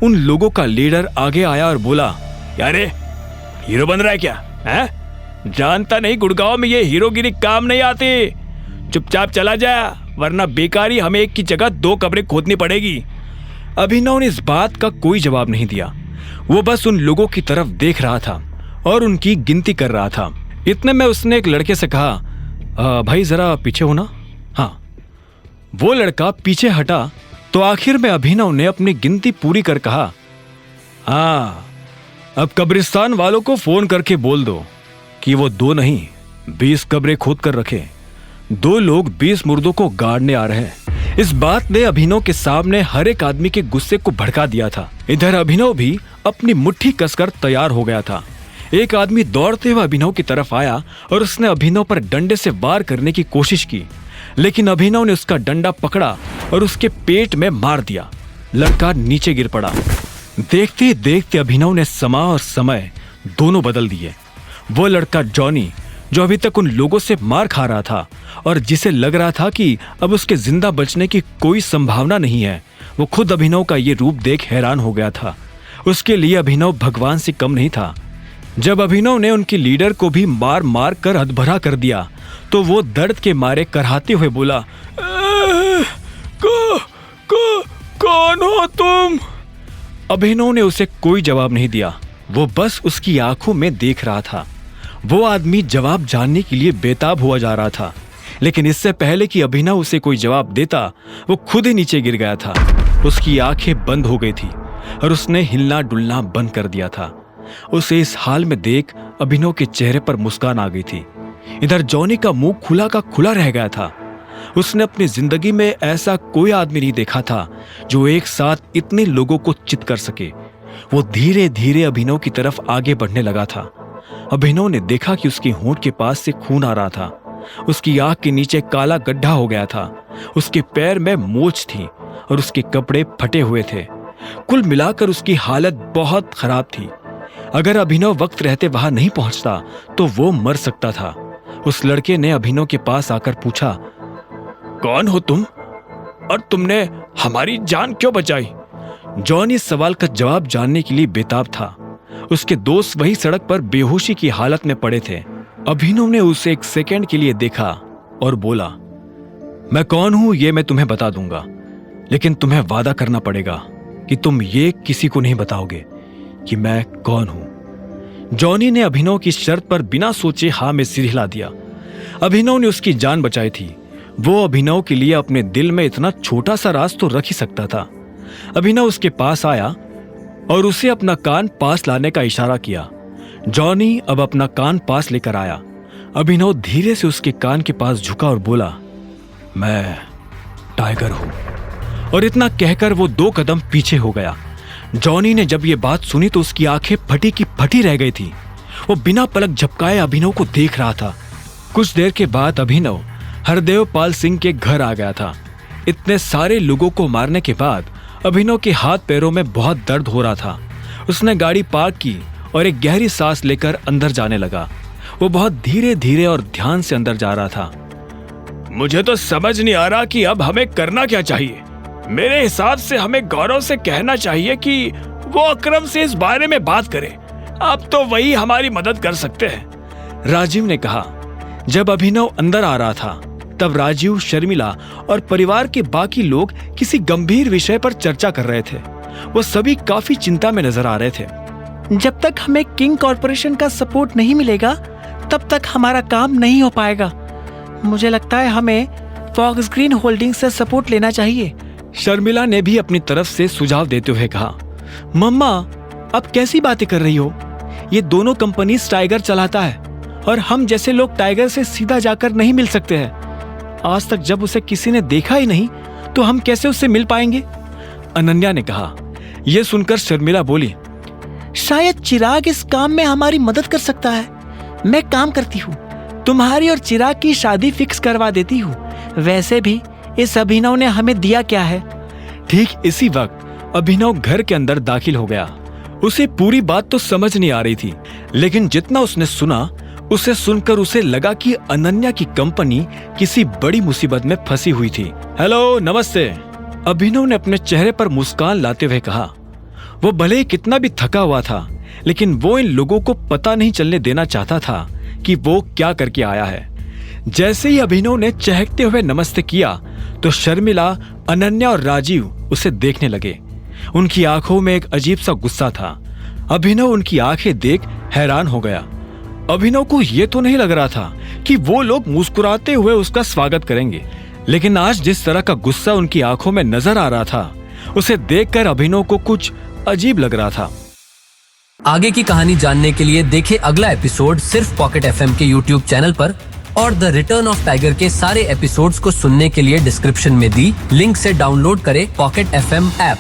उन लोगों का लीडर आगे आया और बोला, यारे हीरो बन रहा है क्या? है जानता नहीं गुड़गांव में ये हीरोगिरी काम नहीं आती। चुपचाप चला जा, वरना बेकारी हमें एक की जगह 2 कब्रें खोदनी पड़ेगी। अभिनव ने इस बात का कोई जवाब नहीं दिया। वो बस उन लोगों की तरफ देख रहा था और उनकी गिनती कर रहा था। इतने में उसने एक लड़के से कहा, भाई जरा पीछे हो ना। हाँ, वो लड़का पीछे हटा तो आखिर में अभिनव ने अपनी गिनती पूरी कर कहा, हाँ अब कब्रिस्तान वालों को फोन करके बोल दो कि वो 2 नहीं 20 कब्रें खोद कर रखे। 2 लोग 20 मुर्दों को गाड़ने आ रहे हैं। इस बात ने अभिनव के सामने हर एक आदमी के गुस्से को भड़का दिया था। इधर अभिनव भी अपनी मुट्ठी कसकर तैयार हो गया था। एक आदमी दौड़ते हुए अभिनव की तरफ आया और उसने अभिनव पर डंडे से वार करने की कोशिश की, लेकिन अभिनव ने उसका डंडा पकड़ा और उसके पेट में मार दिया। लड़का नीचे गिर पड़ा। देखते ही देखते अभिनव ने समा और समय दोनों बदल दिए। वो लड़का जॉनी, जो अभी तक उन लोगों से मार खा रहा था और जिसे लग रहा था कि अब उसके जिंदा बचने की कोई संभावना नहीं है, वो खुद अभिनव का ये रूप देख हैरान हो गया था। उसके लिए अभिनव भगवान से कम नहीं था। जब अभिनव ने उनकी लीडर को भी मार मार कर हदभरा कर दिया तो वो दर्द के मारे कराहते हुए बोला, कौन हो तुम? अभिनव ने उसे कोई जवाब नहीं दिया। वो बस उसकी आंखों में देख रहा था। वो आदमी जवाब जानने के लिए बेताब हुआ जा रहा था, लेकिन इससे पहले कि अभिनव उसे कोई जवाब देता, वो खुद ही नीचे गिर गया था। उसकी आंखें बंद हो गई थी और उसने हिलना डुलना बंद कर दिया था। उसे इस हाल में देख अभिनव के चेहरे पर मुस्कान आ गई थी। इधर जॉनी का मुंह खुला का खुला रह गया था। उसने अपनी जिंदगी में ऐसा कोई आदमी नहीं देखा था जो एक साथ इतने लोगों को चित कर सके। वो धीरे धीरे अभिनव की तरफ आगे बढ़ने लगा था। अभिनव ने देखा कि उसके होंठ के पास से खून आ रहा था। उसकी आंख के नीचे काला गड्ढा हो गया था। उसके पैर में मोच थी और उसके कपड़े फटे हुए थे। कुल मिलाकर उसकी हालत बहुत खराब थी। अगर अभिनव वक्त रहते वहां नहीं पहुंचता तो वो मर सकता था। उस लड़के ने अभिनव के पास आकर पूछा, कौन हो तुम और तुमने हमारी जान क्यों बचाई? जॉनी इस सवाल का जवाब जानने के लिए बेताब था। उसके दोस्त वही सड़क पर बेहोशी की हालत में पड़े थे। अभिनव ने उसे एक सेकंड के लिए देखा और बोला, मैं कौन हूं ये मैं तुम्हें बता दूंगा, लेकिन तुम्हें वादा करना पड़ेगा कि तुम ये किसी को नहीं बताओगे कि मैं कौन हूं। जॉनी ने अभिनव की शर्त पर बिना सोचे हाँ में सिर हिला दिया। अभिनव ने उसकी जान बचाई थी। वो अभिनव के लिए अपने दिल में इतना छोटा सा राज तो रख ही सकता था। अभिनव उसके पास आया और उसे अपना कान पास लाने का इशारा किया। जॉनी अब अपना कान पास लेकर आया। अभिनव धीरे से उसके कान के पास झुका और बोला, मैं टाइगर हूं। और इतना कहकर वो 2 कदम पीछे हो गया। जॉनी ने जब ये बात सुनी तो उसकी आंखें फटी की फटी रह गई थी। वो बिना पलक झपकाए अभिनव को देख रहा था। कुछ देर के बाद अभिनव हरदेव पाल सिंह के घर आ गया था। इतने सारे लोगों को मारने के बाद अभिनव के हाथ पैरों में बहुत दर्द हो रहा था। उसने गाड़ी पार्क की और एक गहरी सांस लेकर अंदर जाने लगा। वो बहुत धीरे धीरे और ध्यान से अंदर जा रहा था। मुझे तो समझ नहीं आ रहा कि अब हमें करना क्या चाहिए। मेरे हिसाब से हमें गौरव से कहना चाहिए कि वो अकरम से इस बारे में बात करे। अब तो वही हमारी मदद कर सकते हैं, राजीव ने कहा। जब अभिनव अंदर आ रहा था तब राजीव, शर्मिला और परिवार के बाकी लोग किसी गंभीर विषय पर चर्चा कर रहे थे। वो सभी काफी चिंता में नजर आ रहे थे। जब तक हमें किंग कॉर्पोरेशन का सपोर्ट नहीं मिलेगा तब तक हमारा काम नहीं हो पाएगा। मुझे लगता है हमें फॉक्स ग्रीन होल्डिंग से सपोर्ट लेना चाहिए। शर्मिला ने भी अपनी तरफ से सुझाव देते हुए कहा, मम्मा अब कैसी बातें कर रही हो? ये दोनों कंपनी टाइगर चलाता है और हम जैसे लोग टाइगर से सीधा जाकर नहीं मिल सकते हैं। आज तक जब उसे किसी ने देखा ही नहीं तो हम कैसे उससे मिल पाएंगे? अनन्या ने कहा। यह सुनकर शर्मिला बोली, शायद चिराग इस काम में हमारी मदद कर सकता है। मैं काम करती हूँ, तुम्हारी और चिराग की शादी फिक्स करवा देती हूँ। वैसे भी इस अभिनव ने हमें दिया क्या है? ठीक इसी वक्त अभिनव घर के अंदर दाखिल हो गया। उसे पूरी बात तो समझ नहीं आ रही थी, लेकिन जितना उसने सुना उसे सुनकर उसे लगा कि अनन्या की कंपनी किसी बड़ी मुसीबत में फंसी हुई थी। हेलो, नमस्ते, अभिनव ने अपने चेहरे पर मुस्कान लाते हुए कहा। वो भले ही कितना भी थका हुआ था, लेकिन वो इन लोगों को पता नहीं चलने देना चाहता था कि वो क्या करके आया है। जैसे ही अभिनव ने चहकते हुए नमस्ते किया तो शर्मिला, अनन्या और राजीव उसे देखने लगे। उनकी आंखों में एक अजीब सा गुस्सा था। अभिनव उनकी आंखें देख हैरान हो गया। अभिनव को यह तो नहीं लग रहा था कि वो लोग मुस्कुराते हुए उसका स्वागत करेंगे, लेकिन आज जिस तरह का गुस्सा उनकी आंखों में नजर आ रहा था, उसे देखकर अभिनव को कुछ अजीब लग रहा था। आगे की कहानी जानने के लिए देखें अगला एपिसोड सिर्फ पॉकेट एफएम के यूट्यूब चैनल पर, और द रिटर्न ऑफ टाइगर के सारे एपिसोड्स को सुनने के लिए डिस्क्रिप्शन में दी लिंक से डाउनलोड करें पॉकेट एफएम ऐप।